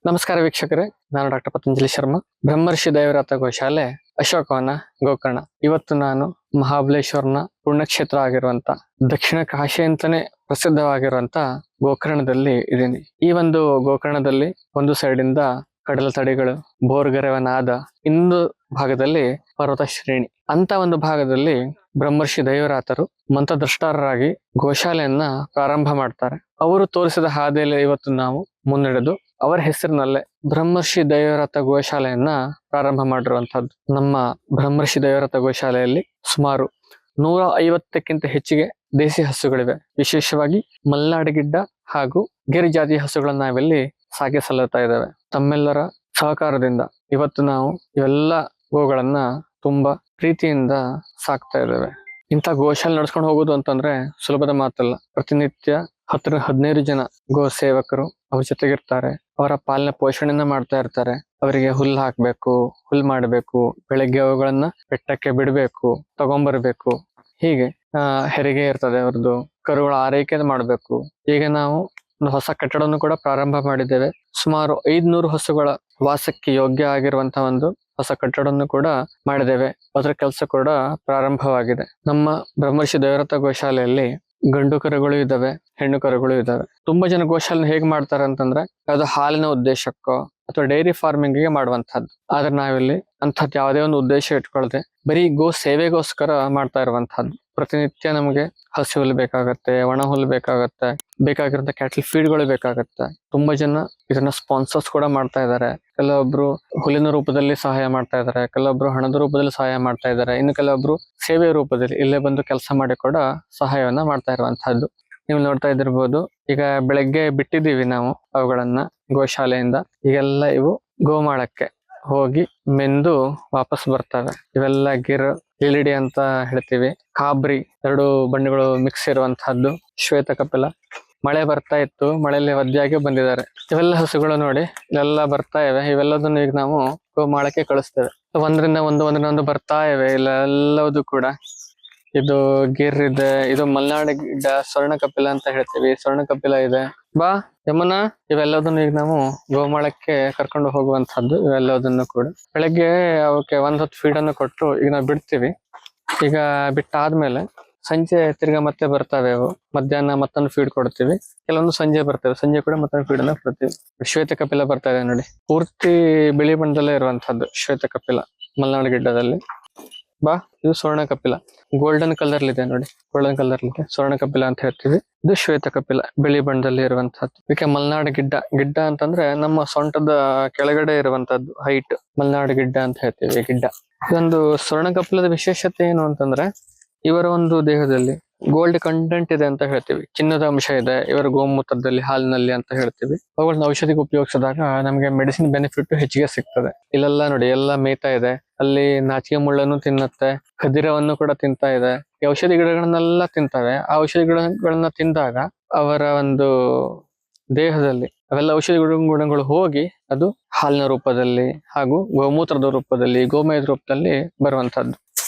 ನಮಸ್ಕಾರ ವೀಕ್ಷಕರೇ, ನಾನು ಡಾಕ್ಟರ್ ಪತಂಜಲಿ ಶರ್ಮಾ, ಬ್ರಹ್ಮರ್ಷಿ ದೈವರಥ ಗೋಶಾಲೆ, ಅಶೋಕವನ, ಗೋಕರ್ಣ. ಇವತ್ತು ನಾನು ಮಹಾಬಲೇಶ್ವರನ ಪುಣ್ಯಕ್ಷೇತ್ರ ಆಗಿರುವಂತ, ದಕ್ಷಿಣ ಕಾಶಿ ಅಂತಾನೆ ಪ್ರಸಿದ್ಧವಾಗಿರುವಂತ ಗೋಕರ್ಣದಲ್ಲಿ ಇದ್ದೀನಿ. ಈ ಒಂದು ಗೋಕರ್ಣದಲ್ಲಿ ಒಂದು ಸೈಡ್ ಇಂದ ಕಡಲ ತಡಿಗಳು, ಬೋರ್ಗರೆವ ನಾದ, ಇನ್ನೊಂದು ಭಾಗದಲ್ಲಿ ಪರ್ವತ ಶ್ರೇಣಿ ಅಂತ ಒಂದು ಭಾಗದಲ್ಲಿ ಬ್ರಹ್ಮರ್ಷಿ ದೈವರಾತರು ಮಂತ್ರದ್ರಷ್ಟಾರರಾಗಿ ಗೋಶಾಲೆಯನ್ನ ಪ್ರಾರಂಭ ಮಾಡ್ತಾರೆ. ಅವರು ತೋರಿಸಿದ ಹಾದಿಯಲ್ಲಿ ಇವತ್ತು ನಾವು ಮುನ್ನಡೆದು ಅವರ ಹೆಸರಿನಲ್ಲೇ ಬ್ರಹ್ಮರ್ಷಿ ದೈವರಥ ಗೋಶಾಲೆಯನ್ನ ಪ್ರಾರಂಭ ಮಾಡಿರುವಂತಹದ್ದು. ನಮ್ಮ ಬ್ರಹ್ಮರ್ಷಿ ದೈವರಥ ಗೋಶಾಲೆಯಲ್ಲಿ ಸುಮಾರು 150ಕ್ಕಿಂತ ಹೆಚ್ಚಿಗೆ ದೇಸಿ ಹಸುಗಳಿವೆ. ವಿಶೇಷವಾಗಿ ಮಲೆನಾಡು ಗಿಡ್ಡ ಹಾಗೂ ಗಿರ್ ಜಾತಿ ಹಸುಗಳನ್ನ ನಾವಿಲ್ಲಿ ಸಾಕಿ ಸಲ್ಲುತ್ತಾ ಇದ್ದೇವೆ. ತಮ್ಮೆಲ್ಲರ ಸಹಕಾರದಿಂದ ಇವತ್ತು ನಾವು ಇವೆಲ್ಲ ಗೋಗಳನ್ನ ತುಂಬಾ ಪ್ರೀತಿಯಿಂದ ಸಾಕ್ತಾ ಇದ್ದೇವೆ. ಇಂಥ ಗೋಶಾಲೆ ನಡ್ಸ್ಕೊಂಡು ಹೋಗುದು ಅಂತಂದ್ರೆ ಸುಲಭದ ಮಾತಲ್ಲ. ಪ್ರತಿನಿತ್ಯ 10-15 ಜನ ಗೋ ಸೇವಕರು ಅವ್ರ ಜೊತೆಗಿರ್ತಾರೆ. ಅವರ ಪಾಲನೆ ಪೋಷಣೆಯನ್ನ ಮಾಡ್ತಾ ಇರ್ತಾರೆ. ಅವರಿಗೆ ಹುಲ್ಲು ಹಾಕ್ಬೇಕು, ಹುಲ್ ಮಾಡಬೇಕು, ಬೆಳಗ್ಗೆ ಅವುಗಳನ್ನ ಬೆಟ್ಟಕ್ಕೆ ಬಿಡ್ಬೇಕು, ತಗೊಂಡ್ಬರ್ಬೇಕು. ಹೀಗೆ ಹೆರಿಗೆ ಇರ್ತದೆ ಅವ್ರದ್ದು, ಕರುಗಳ ಆರೈಕೆ ಮಾಡ್ಬೇಕು. ಈಗ ನಾವು ಒಂದು ಹೊಸ ಕಟ್ಟಡವನ್ನು ಕೂಡ ಪ್ರಾರಂಭ ಮಾಡಿದ್ದೇವೆ. ಸುಮಾರು 500 ಹಸುಗಳ ವಾಸಕ್ಕೆ ಯೋಗ್ಯ ಆಗಿರುವಂತಹ ಒಂದು ಹೊಸ ಕಟ್ಟಡವನ್ನು ಕೂಡ ಮಾಡಿದ್ದೇವೆ. ಅದರ ಕೆಲಸ ಕೂಡ ಪ್ರಾರಂಭವಾಗಿದೆ. ನಮ್ಮ ಬ್ರಹ್ಮರ್ಷಿ ದೈವರಥ ಗೋಶಾಲೆಯಲ್ಲಿ ಗಂಡು ಕರುಗಳು ಇದ್ದಾವೆ, ಹೆಣ್ಣು ಕರುಗಳು ಇದ್ದಾವೆ. ತುಂಬಾ ಜನ ಗೋಶಾಲೆ ಹೇಗ್ ಮಾಡ್ತಾರೆ ಅಂತಂದ್ರೆ ಅದು ಹಾಲಿನ ಉದ್ದೇಶಕ್ಕೋ ಅಥವಾ ಡೈರಿ ಫಾರ್ಮಿಂಗ್ ಗೆ ಮಾಡುವಂತಹದ್ದು. ಆದ್ರೆ ನಾವಿಲ್ಲಿ ಅಂತಹದ್ದು ಯಾವುದೇ ಒಂದು ಉದ್ದೇಶ ಇಟ್ಕೊಳ್ದೆ ಬರೀ ಗೋ ಸೇವೆಗೋಸ್ಕರ ಮಾಡ್ತಾ ಇರುವಂತಹದ್ದು. ಪ್ರತಿನಿತ್ಯ ನಮಗೆ ಹಸಿ ಹುಲ್ಲು ಬೇಕಾಗತ್ತೆ, ಒಣ ಹುಲ್ಲು ಬೇಕಾಗತ್ತೆ, ಬೇಕಾಗಿರುವಂತ ಕ್ಯಾಟಲ್ ಫೀಡ್ಗಳು ಬೇಕಾಗತ್ತೆ. ತುಂಬಾ ಜನ ಇದನ್ನ ಸ್ಪಾನ್ಸರ್ಸ್ ಕೂಡ ಮಾಡ್ತಾ ಇದ್ದಾರೆ. ಕೆಲವೊಬ್ರು ಹುಲ್ಲಿನ ರೂಪದಲ್ಲಿ ಸಹಾಯ ಮಾಡ್ತಾ ಇದ್ದಾರೆ, ಕೆಲವೊಬ್ರು ಹಣದ ರೂಪದಲ್ಲಿ ಸಹಾಯ ಮಾಡ್ತಾ ಇದ್ದಾರೆ, ಇನ್ನು ಕೆಲವೊಬ್ರು ಸೇವೆ ರೂಪದಲ್ಲಿ ಇಲ್ಲೇ ಬಂದು ಕೆಲಸ ಮಾಡಿ ಕೂಡ ಸಹಾಯವನ್ನ ಮಾಡ್ತಾ ಇರುವಂತಹದ್ದು. ನೀವು ನೋಡ್ತಾ ಇದಿರ್ಬೋದು, ಈಗ ಬೆಳಗ್ಗೆ ಬಿಟ್ಟಿದ್ದೀವಿ ನಾವು ಅವುಗಳನ್ನ ಗೋಶಾಲೆಯಿಂದ. ಈಗೆಲ್ಲ ಇವು ಗೋಮಾಳಕ್ಕೆ ಹೋಗಿ ಮೆಂದು ವಾಪಸ್ ಬರ್ತವೆ. ಇವೆಲ್ಲ ಗಿರ್, ಇಳಿಡಿ ಅಂತ ಹೇಳ್ತೀವಿ. ಕಾಬ್ರಿ, 2 ಬಣ್ಣಗಳು ಮಿಕ್ಸ್ ಇರುವಂತಹದ್ದು. ಶ್ವೇತ ಕಪಿಲ. ಮಳೆ ಬರ್ತಾ ಇತ್ತು, ಮಳೆಯಲ್ಲಿ ಒದ್ದೆಯಾಗಿ ಬಂದಿದ್ದಾರೆ. ಇವೆಲ್ಲ ಹಸುಗಳು ನೋಡಿ ಇಲ್ಲೆಲ್ಲ ಬರ್ತಾ ಇವೆ. ಇವೆಲ್ಲದನ್ನು ಈಗ ನಾವು ಗೋಮಾಳಕ್ಕೆ ಕಳಿಸ್ತೇವೆ. ಒಂದರಿಂದ ಒಂದು ಬರ್ತಾ ಇವೆ. ಇಲ್ಲೆಲ್ಲದು ಕೂಡ ಇದು ಗಿರ್ ಇದೆ, ಇದು ಮಲೆನಾಡು ಗಿಡ್ಡ, ಸ್ವರ್ಣ ಕಪಿಲ ಅಂತ ಹೇಳ್ತೀವಿ. ಸ್ವರ್ಣ ಕಪಿಲ ಇದೆ. ಬಾ ಯಮುನಾ, ಇವೆಲ್ಲದನ್ನು ಈಗ ನಾವು ಗೋಮಾಳಕ್ಕೆ ಕರ್ಕೊಂಡು ಹೋಗುವಂತಹದ್ದು. ಇವೆಲ್ಲದನ್ನು ಕೂಡ ಬೆಳಗ್ಗೆ ಅವಕ್ಕೆ 1 ಹೊತ್ತು ಫೀಡನ್ನು ಕೊಟ್ಟು ಈಗ ನಾವು ಬಿಡ್ತೀವಿ. ಈಗ ಬಿಟ್ಟಾದ್ಮೇಲೆ ಸಂಜೆ ತಿರ್ಗಾ ಮತ್ತೆ ಬರ್ತವೆ ಅವು. ಮಧ್ಯಾಹ್ನ ಮತ್ತೊಂದು ಫೀಡ್ ಕೊಡ್ತೀವಿ. ಕೆಲವೊಂದು ಸಂಜೆ ಬರ್ತವೆ, ಸಂಜೆ ಕೂಡ ಮತ್ತೊಂದು ಫೀಡ್ ಅನ್ನ ಕೊಡ್ತೀವಿ. ಶ್ವೇತ ಕಪಿಲ ಬರ್ತಾ ಇದೆ ನೋಡಿ, ಪೂರ್ತಿ ಬಿಳಿ ಬಣ್ಣದಲ್ಲೇ ಇರುವಂತಹದ್ದು ಶ್ವೇತ ಕಪಿಲ ಮಲೆನಾಡು ಗಿಡ್ಡದಲ್ಲಿ. ಬಾ, ಇದು ಸ್ವರ್ಣ ಕಪಿಲ, ಗೋಲ್ಡನ್ ಕಲರ್ ಇದೆ ನೋಡಿ, ಗೋಲ್ಡನ್ ಕಲರ್ ಇದೆ, ಸ್ವರ್ಣ ಕಪಿಲ ಅಂತ ಹೇಳ್ತೀವಿ. ಇದು ಶ್ವೇತ ಕಪಿಲ, ಬಿಳಿ ಬಣ್ಣದಲ್ಲಿ ಇರುವಂತಹದ್ದು. ಇದಕ್ಕೆ ಮಲೆನಾಡು ಗಿಡ್ಡ ಅಂತಂದ್ರೆ ನಮ್ಮ ಸೊಂಟದ ಕೆಳಗಡೆ ಇರುವಂತಹದ್ದು ಹೈಟ್, ಮಲೆನಾಡು ಗಿಡ್ಡ ಅಂತ ಹೇಳ್ತೀವಿ. ಗಿಡ್ಡ ಇದೊಂದು ಸ್ವರ್ಣ ಕಪಿಲದ ವಿಶೇಷತೆ ಏನು ಅಂತಂದ್ರೆ ಇವರ ಒಂದು ದೇಹದಲ್ಲಿ ಗೋಲ್ಡ್ ಕಂಟೆಂಟ್ ಇದೆ ಅಂತ ಹೇಳ್ತೀವಿ. ಚಿನ್ನದ ಅಂಶ ಇದೆ ಇವರ ಗೋಮೂತ್ರದಲ್ಲಿ, ಹಾಲಿನಲ್ಲಿ ಅಂತ ಹೇಳ್ತೀವಿ. ಅವುಗಳನ್ನ ಔಷಧಿಗೆ ಉಪಯೋಗಿಸಿದಾಗ ನಮಗೆ ಮೆಡಿಸಿನ್ ಬೆನಿಫಿಟ್ ಹೆಚ್ಚಿಗೆ ಸಿಗ್ತದೆ. ಇಲ್ಲೆಲ್ಲ ನೋಡಿ ಎಲ್ಲ ಮೇಯ್ತಾ ಇದೆ. ಅಲ್ಲಿ ನಾಚಿಕೆ ಮುಳ್ಳನ್ನು ತಿನ್ನುತ್ತೆ, ಖದಿರವನ್ನು ಕೂಡ ತಿಂತಾ ಇದೆ. ಈ ಔಷಧಿ ಗಿಡಗಳನ್ನೆಲ್ಲ ತಿಂತವೆ. ಆ ಔಷಧಿ ಗಿಡಗಳನ್ನ ತಿಂದಾಗ ಅವರ ಒಂದು ದೇಹದಲ್ಲಿ ಅವೆಲ್ಲ ಔಷಧಿ ಗುಣಗಳು ಹೋಗಿ ಅದು ಹಾಲಿನ ರೂಪದಲ್ಲಿ ಹಾಗೂ ಗೋಮೂತ್ರದ ರೂಪದಲ್ಲಿ, ಗೋಮಯದ ರೂಪದಲ್ಲಿ ಬರುವಂತಹದ್ದು.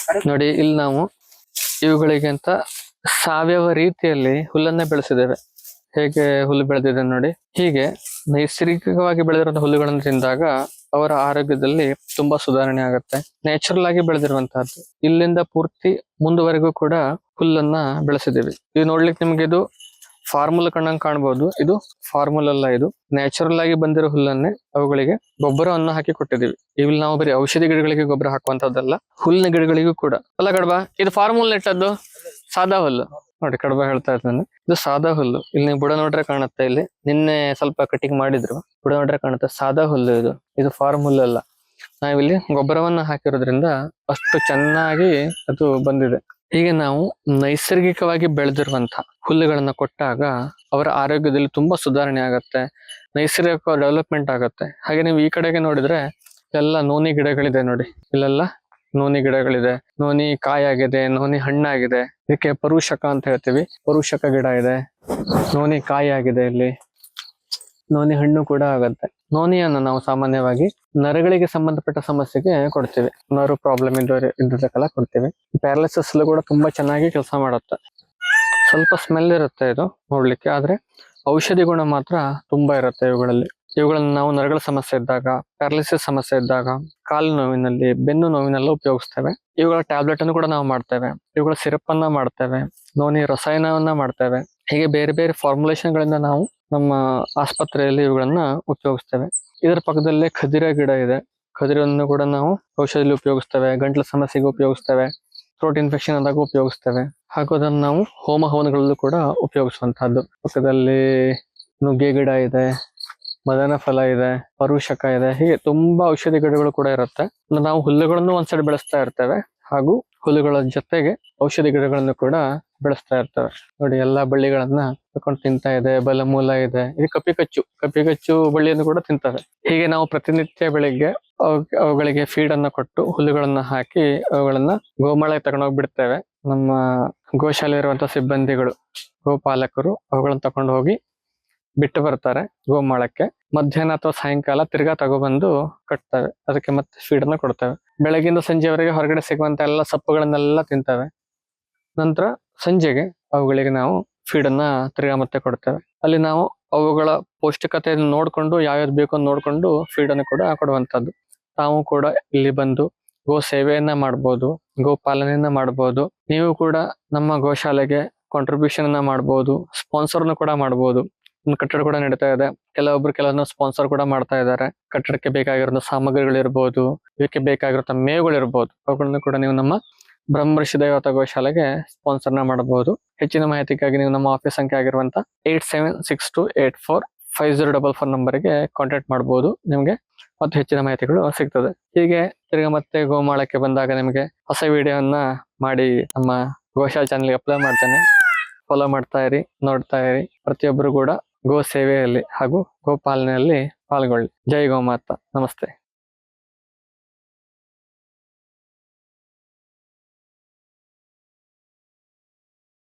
ನೋಡಿ, ಇಲ್ಲಿ ನಾವು ಇವುಗಳಿಗೆ ಅಂತ ಸಾವಯವ ರೀತಿಯಲ್ಲಿ ಹುಲ್ಲನ್ನ ಬೆಳೆಸಿದ್ದೇವೆ. ಹೇಗೆ ಹುಲ್ಲು ಬೆಳೆದಿದೆ ನೋಡಿ. ಹೀಗೆ ನೈಸರ್ಗಿಕವಾಗಿ ಬೆಳೆದಿರುವಂತಹ ಹುಲ್ಲುಗಳನ್ನು ತಿಂದಾಗ ಅವರ ಆರೋಗ್ಯದಲ್ಲಿ ತುಂಬಾ ಸುಧಾರಣೆ ಆಗುತ್ತೆ. ನ್ಯಾಚುರಲ್ ಆಗಿ ಬೆಳೆದಿರುವಂತಹದ್ದು. ಇಲ್ಲಿಂದ ಪೂರ್ತಿ ಮುಂದುವರೆಗೂ ಕೂಡ ಹುಲ್ಲನ್ನ ಬೆಳೆಸಿದ್ದೀವಿ. ಇದು ನೋಡ್ಲಿಕ್ಕೆ ನಿಮ್ಗೆ ಇದು ಫಾರ್ಮುಲಾ ಕಣ್ಣಂಗ್ ಕಾಣ್ಬೋದು. ಇದು ಫಾರ್ಮುಲಾ ಅಲ್ಲ, ಇದು ನ್ಯಾಚುರಲ್ ಆಗಿ ಬಂದಿರೋ ಹುಲ್ಲನ್ನೇ ಅವುಗಳಿಗೆ ಗೊಬ್ಬರವನ್ನು ಹಾಕಿ ಕೊಟ್ಟಿದ್ದೀವಿ. ಇಲ್ಲಿ ನಾವು ಬರೀ ಔಷಧಿ ಗಿಡಗಳಿಗೆ ಗೊಬ್ಬರ ಹಾಕುವಂತದ್ದಲ್ಲ, ಹುಲ್ಲಿನ ಗಿಡಗಳಿಗೂ ಕೂಡ. ಅಲ್ಲ ಕಡ್ಬ, ಇದು ಫಾರ್ಮುಲಾ ಇಟ್ಟದ್ದು ಸಾದಾ ಹುಲ್ಲು ನೋಡಿ. ಕಡ್ಬ ಹೇಳ್ತಾ ಇದ್ದಾನೆ, ಇದು ಸಾದಾ ಹುಲ್ಲು. ಇಲ್ಲಿ ನೀವು ಬುಡ ನೋಡ್ರೆ ಕಾಣುತ್ತೆ. ಇಲ್ಲಿ ನಿನ್ನೆ ಸ್ವಲ್ಪ ಕಟಿಂಗ್ ಮಾಡಿದ್ರು, ಬುಡ ನೋಡ್ರೆ ಕಾಣುತ್ತೆ. ಸಾದಾ ಹುಲ್ಲು ಇದು ಫಾರ್ಮುಲಾ ಅಲ್ಲ. ನಾವಿಲ್ಲಿ ಗೊಬ್ಬರವನ್ನ ಹಾಕಿರೋದ್ರಿಂದ ಅಷ್ಟು ಚೆನ್ನಾಗಿ ಅದು ಬಂದಿದೆ. ಹೀಗೆ ನಾವು ನೈಸರ್ಗಿಕವಾಗಿ ಬೆಳೆದಿರುವಂತಹ ಹುಲ್ಲುಗಳನ್ನ ಕೊಟ್ಟಾಗ ಅವರ ಆರೋಗ್ಯದಲ್ಲಿ ತುಂಬಾ ಸುಧಾರಣೆ ಆಗತ್ತೆ, ನೈಸರ್ಗಿಕ ಡೆವಲಪ್ಮೆಂಟ್ ಆಗತ್ತೆ. ಹಾಗೆ ನೀವು ಈ ಕಡೆಗೆ ನೋಡಿದ್ರೆ ಎಲ್ಲ ನೋನಿ ಗಿಡಗಳಿದೆ ನೋಡಿ. ಇಲ್ಲೆಲ್ಲ ನೋನಿ ಗಿಡಗಳಿದೆ. ನೋನಿ ಕಾಯಾಗಿದೆ, ನೋನಿ ಹಣ್ಣಾಗಿದೆ. ಇದಕ್ಕೆ ಪರುಷಕ ಅಂತ ಹೇಳ್ತೀವಿ. ಪರುಷಕ ಗಿಡ ಇದೆ, ನೋನಿ ಕಾಯಿ ಆಗಿದೆ. ಇಲ್ಲಿ ನೋನಿ ಹಣ್ಣು ಕೂಡ ಆಗತ್ತೆ. ನೋನಿಯನ್ನು ನಾವು ಸಾಮಾನ್ಯವಾಗಿ ನರಗಳಿಗೆ ಸಂಬಂಧಪಟ್ಟ ಸಮಸ್ಯೆಗೆ ಕೊಡ್ತೀವಿ. ನರು ಪ್ರಾಬ್ಲಮ್ ಇದ್ದಕ್ಕೆಲ್ಲ ಕೊಡ್ತೀವಿ. ಪ್ಯಾರಲಿಸಿಸ್ ಕೂಡ ತುಂಬಾ ಚೆನ್ನಾಗಿ ಕೆಲಸ ಮಾಡುತ್ತೆ. ಸ್ವಲ್ಪ ಸ್ಮೆಲ್ ಇರುತ್ತೆ ಇದು ನೋಡ್ಲಿಕ್ಕೆ, ಆದ್ರೆ ಔಷಧಿ ಗುಣ ಮಾತ್ರ ತುಂಬಾ ಇರುತ್ತೆ ಇವುಗಳಲ್ಲಿ. ಇವುಗಳನ್ನು ನಾವು ನರಗಳ ಸಮಸ್ಯೆ ಇದ್ದಾಗ, ಪ್ಯಾರಾಲಿಸಿಸ್ ಸಮಸ್ಯೆ ಇದ್ದಾಗ, ಕಾಲು ನೋವಿನಲ್ಲಿ, ಬೆನ್ನು ನೋವಿನೆಲ್ಲ ಉಪಯೋಗಿಸ್ತೇವೆ. ಇವುಗಳ ಟ್ಯಾಬ್ಲೆಟ್ ಅನ್ನು ಕೂಡ ನಾವು ಮಾಡ್ತೇವೆ. ಇವುಗಳ ಸಿರಪ್ ಅನ್ನ ಮಾಡ್ತೇವೆ. ನೋನಿ ರಸಾಯನವನ್ನ ಮಾಡ್ತೇವೆ. ಹೀಗೆ ಬೇರೆ ಬೇರೆ ಫಾರ್ಮುಲೇಷನ್ ಗಳಿಂದ ನಾವು ನಮ್ಮ ಆಸ್ಪತ್ರೆಯಲ್ಲಿ ಇವುಗಳನ್ನ ಉಪಯೋಗಿಸ್ತೇವೆ. ಇದರ ಪಕ್ಕದಲ್ಲೇ ಖದಿರ ಗಿಡ ಇದೆ. ಖದಿರವನ್ನು ಕೂಡ ನಾವು ಔಷಧಿಯಲ್ಲಿ ಉಪಯೋಗಿಸ್ತೇವೆ. ಗಂಟ್ಲ ಸಮಸ್ಯೆಗೆ ಉಪಯೋಗಿಸ್ತೇವೆ. ಥ್ರೋಟ್ ಇನ್ಫೆಕ್ಷನ್ ಆದಾಗ ಉಪಯೋಗಿಸ್ತೇವೆ. ಹಾಗೂ ಅದನ್ನು ನಾವು ಹೋಮ ಹವನಗಳಲ್ಲೂ ಕೂಡ ಉಪಯೋಗಿಸುವಂತಹದ್ದು. ಪಕ್ಕದಲ್ಲಿ ನುಗ್ಗೆ ಗಿಡ ಇದೆ, ಮದನ ಫಲ ಇದೆ, ಪರುಷಕ ಇದೆ. ಹೀಗೆ ತುಂಬಾ ಔಷಧಿ ಗಿಡಗಳು ಕೂಡ ಇರುತ್ತೆ. ನಾವು ಹುಲ್ಲುಗಳನ್ನು ಒಂದ್ ಸೈಡ್ ಬೆಳೆಸ್ತಾ ಇರ್ತೇವೆ, ಹಾಗೂ ಹುಲ್ಲುಗಳ ಜೊತೆಗೆ ಔಷಧಿ ಗಿಡಗಳನ್ನು ಕೂಡ ಬೆಳೆಸ್ತಾ ಇರ್ತೇವೆ. ನೋಡಿ, ಎಲ್ಲಾ ಬಳ್ಳಿಗಳನ್ನ ತಕೊಂಡು ತಿಂತಾ ಇದೆ. ಬಲಮೂಲ ಇದೆ. ಇದು ಕಪಿಕಚ್ಚು ಬಳ್ಳಿಯನ್ನು ಕೂಡ ತಿಂತವೆ. ಹೀಗೆ ನಾವು ಪ್ರತಿನಿತ್ಯ ಬೆಳಿಗ್ಗೆ ಅವುಗಳಿಗೆ ಫೀಡ್ ಅನ್ನ ಕೊಟ್ಟು ಹುಲ್ಲುಗಳನ್ನ ಹಾಕಿ ಅವುಗಳನ್ನ ಗೋಮಾಳಕ್ಕೆ ತಗೊಂಡೋಗಿ ಬಿಡ್ತೇವೆ. ನಮ್ಮ ಗೋಶಾಲೆ ಇರುವಂತಹ ಸಿಬ್ಬಂದಿಗಳು, ಗೋಪಾಲಕರು ಅವುಗಳನ್ನ ತಕೊಂಡು ಹೋಗಿ ಬಿಟ್ಟು ಬರ್ತಾರೆ ಗೋಮಾಳಕ್ಕೆ. ಮಧ್ಯಾಹ್ನ ಅಥವಾ ಸಾಯಂಕಾಲ ತಿರ್ಗಾ ತಗೊಬಂದು ಕಟ್ತವೆ. ಅದಕ್ಕೆ ಮತ್ತೆ ಫೀಡ್ ಅನ್ನ ಕೊಡ್ತೇವೆ. ಬೆಳಗಿಂದ ಸಂಜೆವರೆಗೆ ಹೊರಗಡೆ ಸಿಗುವಂತ ಎಲ್ಲ ಸಪ್ಪುಗಳನ್ನೆಲ್ಲ ತಿಂತವೆ. ನಂತರ ಸಂಜೆಗೆ ಅವುಗಳಿಗೆ ನಾವು ಫೀಡ್ ಅನ್ನ ತಿರ್ಗಾ ಮತ್ತೆ ಕೊಡ್ತೇವೆ. ಅಲ್ಲಿ ನಾವು ಅವುಗಳ ಪೌಷ್ಟಿಕತೆಯನ್ನು ನೋಡ್ಕೊಂಡು ಯಾವ್ಯಾವ್ದು ಬೇಕು ಅಂತ ನೋಡ್ಕೊಂಡು ಫೀಡ್ ಅನ್ನು ಕೂಡ ಕೊಡುವಂತದ್ದು. ತಾವು ಕೂಡ ಇಲ್ಲಿ ಬಂದು ಗೋ ಸೇವೆಯನ್ನ ಮಾಡ್ಬೋದು, ಗೋ ಪಾಲನೆಯನ್ನ ಮಾಡ್ಬೋದು. ನೀವು ಕೂಡ ನಮ್ಮ ಗೋಶಾಲೆಗೆ ಕಾಂಟ್ರಿಬ್ಯೂಷನ್ ಅನ್ನ ಮಾಡ್ಬೋದು, ಸ್ಪಾನ್ಸರ್ನು ಕೂಡ ಮಾಡ್ಬೋದು. ಒಂದು ಕಟ್ಟಡ ಕೂಡ ನಡೀತಾ ಇದೆ. ಕೆಲವೊಂದು ಸ್ಪಾನ್ಸರ್ ಕೂಡ ಮಾಡ್ತಾ ಇದ್ದಾರೆ. ಕಟ್ಟಡಕ್ಕೆ ಬೇಕಾಗಿರೋ ಸಾಮಗ್ರಿಗಳಿರ್ಬೋದು, ಇದಕ್ಕೆ ಬೇಕಾಗಿರೋ ಮೇವುಗಳಿರ್ಬೋದು, ಅವುಗಳನ್ನು ಕೂಡ ನೀವು ನಮ್ಮ ಬ್ರಹ್ಮರ್ಷಿ ದೈವತ ಗೋಶಾಲೆಗೆ ಸ್ಪಾನ್ಸರ್ನ ಮಾಡಬಹುದು. ಹೆಚ್ಚಿನ ಮಾಹಿತಿಗಾಗಿ ನೀವು ನಮ್ಮ ಆಫೀಸ್ ಸಂಖ್ಯೆ ಆಗಿರುವಂತ 8762845044 ನಂಬರ್ಗೆ ಕಾಂಟ್ಯಾಕ್ಟ್ ಮಾಡಬಹುದು. ನಿಮಗೆ ಮತ್ತು ಹೆಚ್ಚಿನ ಮಾಹಿತಿಗಳು ಸಿಗ್ತದೆ. ಹೀಗೆ ತಿರ್ಗಾ ಮತ್ತೆ ಗೋಮಾಳಕ್ಕೆ ಬಂದಾಗ ನಿಮಗೆ ಹೊಸ ವಿಡಿಯೋವನ್ನ ಮಾಡಿ ನಮ್ಮ ಗೋಶಾಲೆ ಚಾನಲ್ಗೆ ಅಪ್ಲೋಡ್ ಮಾಡ್ತೇನೆ. ಫಾಲೋ ಮಾಡ್ತಾ ಇರಿ, ನೋಡ್ತಾ ಇರಿ. ಪ್ರತಿಯೊಬ್ಬರು ಕೂಡ ಗೋ ಸೇವೆಯಲ್ಲಿ ಹಾಗೂ ಗೋಪಾಲನೆಯಲ್ಲಿ ಪಾಲ್ಗೊಳ್ಳಿ. ಜೈ ಗೋಮಾತಾ. ನಮಸ್ತೆ.